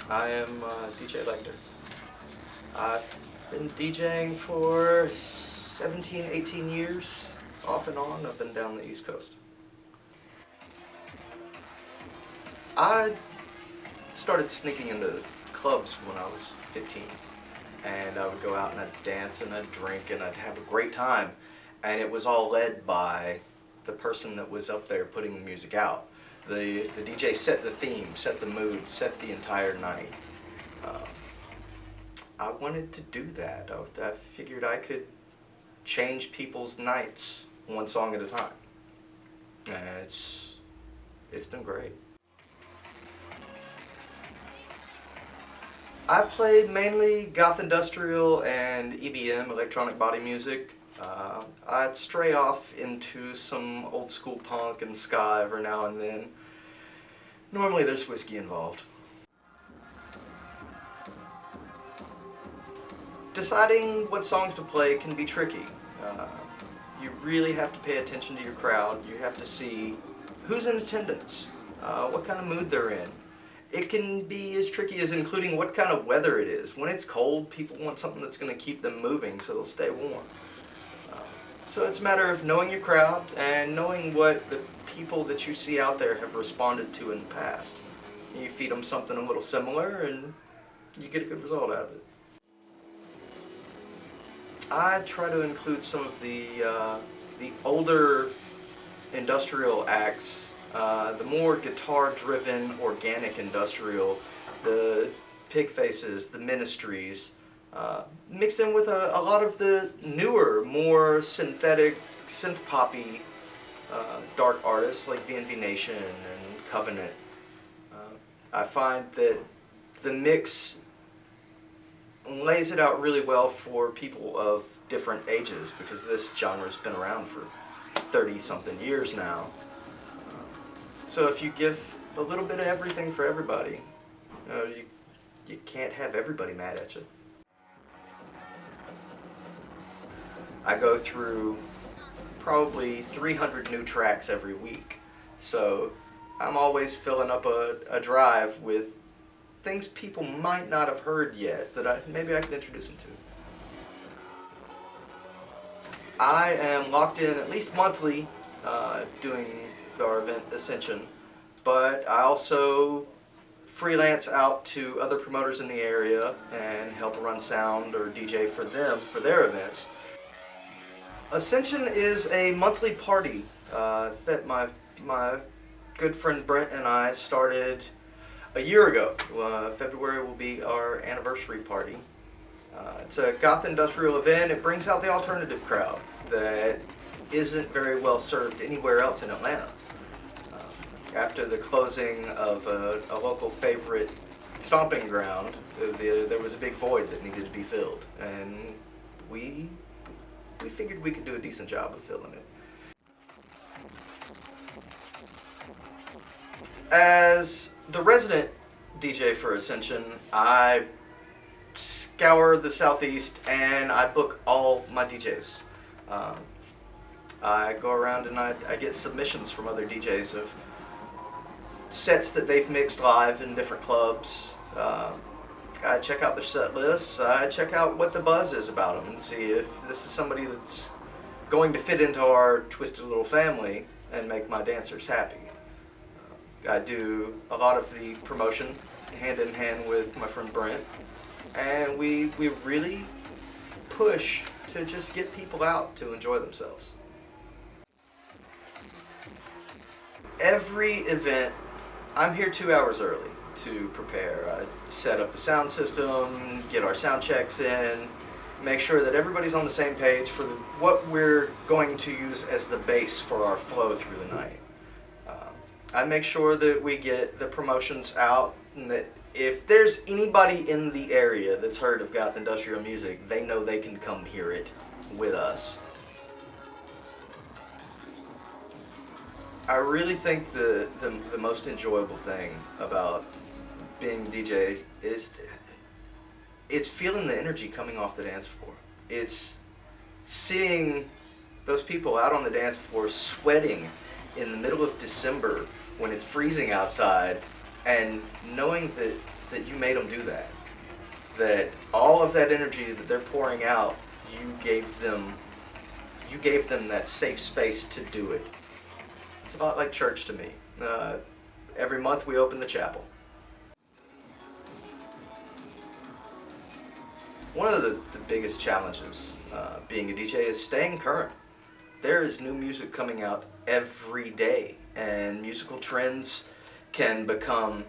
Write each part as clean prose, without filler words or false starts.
I am DJ Lechter. I've been DJing for 17, 18 years, off and on, up and down the East Coast. I started sneaking into clubs when I was 15, and I would go out and I'd dance and I'd drink and I'd have a great time, and it was all led by the person that was up there putting the music out. The DJ set the theme, set the mood, set the entire night. I wanted to do that. I figured I could change people's nights one song at a time, and it's been great. I play mainly goth industrial and EBM, electronic body music. I'd stray off into some old school punk and ska every now and then. Normally there's whiskey involved. Deciding what songs to play can be tricky. You really have to pay attention to your crowd. You have to see who's in attendance, what kind of mood they're in. It can be as tricky as including what kind of weather it is. When it's cold, people want something that's going to keep them moving so they'll stay warm. So it's a matter of knowing your crowd and knowing what the people that you see out there have responded to in the past. You feed them something a little similar and you get a good result out of it. I try to include some of the older industrial acts, the more guitar-driven, organic industrial, the Pig Faces, the Ministries, mixed in with a lot of the newer, more synthetic, synth-poppy dark artists like VNV Nation and Covenant. I find that the mix lays it out really well for people of different ages, because this genre's been around for 30-something years now. So if you give a little bit of everything for everybody, you can't have everybody mad at you. I go through probably 300 new tracks every week, so I'm always filling up a drive with things people might not have heard yet that maybe I can introduce them to. I am locked in at least monthly doing our event Ascension, but I also freelance out to other promoters in the area and help run sound or DJ for them for their events. Ascension is a monthly party that my good friend Brent and I started a year ago. February will be our anniversary party. It's a goth industrial event. It brings out the alternative crowd that isn't very well served anywhere else in Atlanta. After the closing of a local favorite stomping ground, there was a big void that needed to be filled, and we figured we could do a decent job of filling it. As the resident DJ for Ascension, I scour the Southeast and I book all my DJs. I go around and I get submissions from other DJs of sets that they've mixed live in different clubs. I check out their set lists, I check out what the buzz is about them and see if this is somebody that's going to fit into our twisted little family and make my dancers happy. I do a lot of the promotion hand in hand with my friend Brent, and we really push to just get people out to enjoy themselves. Every event, I'm here 2 hours early to prepare. I set up the sound system, get our sound checks in, make sure that everybody's on the same page for what we're going to use as the base for our flow through the night. I make sure that we get the promotions out, and that if there's anybody in the area that's heard of goth industrial music, they know they can come hear it with us. I really think the most enjoyable thing about being DJ is it's feeling the energy coming off the dance floor. It's seeing those people out on the dance floor sweating in the middle of December when it's freezing outside, and knowing that that you made them do that. That all of that energy that they're pouring out, you gave them that safe space to do it. It's about like church to me. Every month we open the chapel. One of the biggest challenges being a DJ is staying current. There is new music coming out every day, and musical trends can become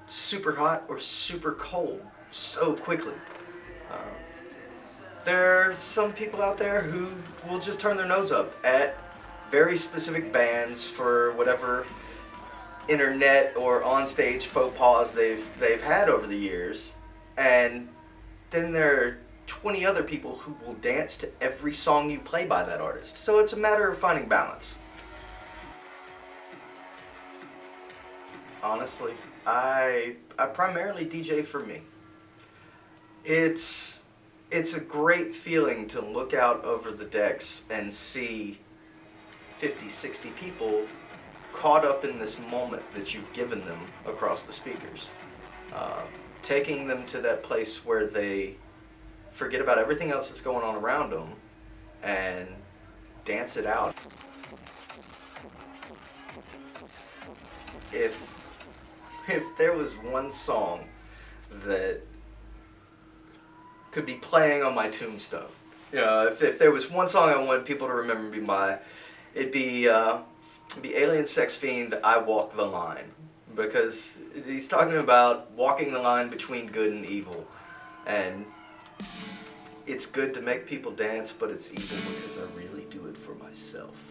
super hot or super cold so quickly. There are some people out there who will just turn their nose up at very specific bands for whatever internet or onstage faux pas they've had over the years, and then there are 20 other people who will dance to every song you play by that artist. So it's a matter of finding balance. Honestly, I primarily DJ for me. It's a great feeling to look out over the decks and see 50, 60 people caught up in this moment that you've given them across the speakers. Taking them to that place where they forget about everything else that's going on around them and dance it out. If there was one song that could be playing on my tombstone, you know, if there was one song I wanted people to remember me by, it'd be Alien Sex Fiend, I Walk the Line. Because he's talking about walking the line between good and evil. And it's good to make people dance, but it's evil because I really do it for myself.